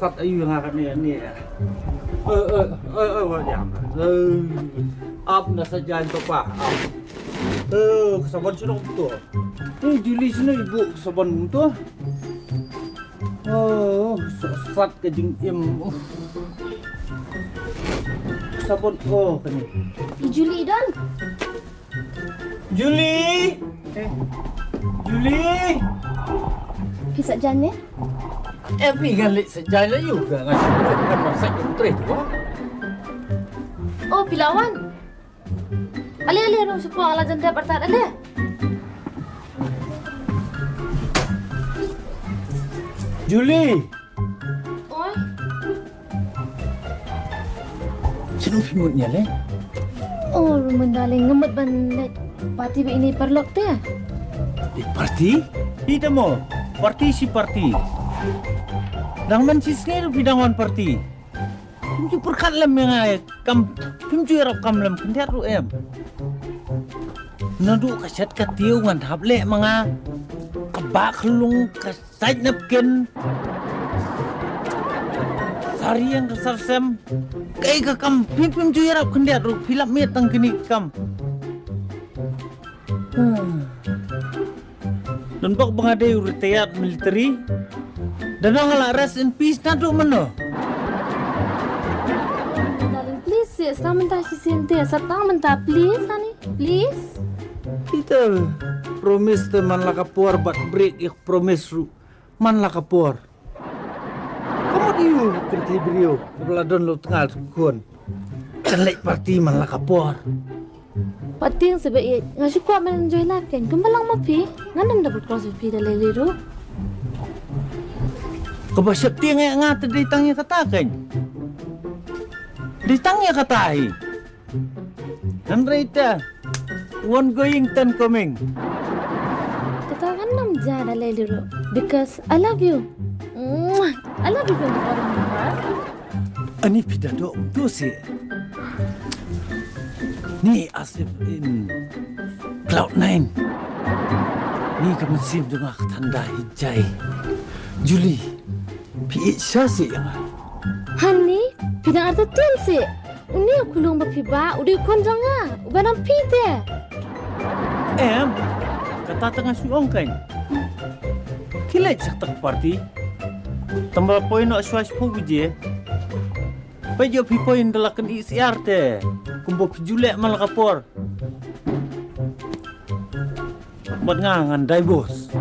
sat ayu nga ni. Wajam. Up na sa dyan to pa. Kasabon sino to. Juli sino ibu kasabon mo to. Sat ka jing im. Kasabon ko kani. Juli don. Juli. Juli. Kisah jan ya? Galit sa dyan na juga nga siya. Masak yung tre to. Oh, Pilawan. Ali anu supo ala janda pertat ali. Juli. Oi. Sino pimutnya le? Oh, mendaling ngemut ban parti ini perlok teh. Di parti? Ida mo. Parti si parti. Dang man si skero bidangan parti. Pimju perkat lam yang ay kam pimju erap kam lam kendiat ru em. Nadu kasyat katiu ngan hable mga kabak lung kasait napkin. Sari yang kasar sem. Kay ka kam pimju erap kendiat ru pilap met tang kini kam. Dan bak bangade retired military. Dan ang rest in peace nadu mano. Mendaling please ya, samanta si sinte, samanta please ani, please. Kita promise te man lakapor but break ik promise ru man lakapor. Kamu diu kerti brio beladon lo tengah kun. Canlek parti man lakapor. Pating sebaik ngasih kuat menenjoy life kan, kembalang mapi, nganam double cross pi dalai liru. Kebasyat tiang nga tadi tangnya katakan. Di tangnya katai. Dan rita one going ten coming. Katakan nam ja dalai liru because I love you. I love you from the bottom of my heart. Ani pidado tu si. Ni asif in Cloud9. Ni kemusim dengan tanda hijai. Juli, pi siya siya. Honey, pidang arta tin si. Uni aku lung bapiba, udi konjang nga, ubanam pite. Kata tengah suong kan. Kilai saktak parti. Tambah poin nak suas po bije. Pajo pi poin dalakan ICR te. Kumbo pijulek malakapor. Buat ngangan dai bos.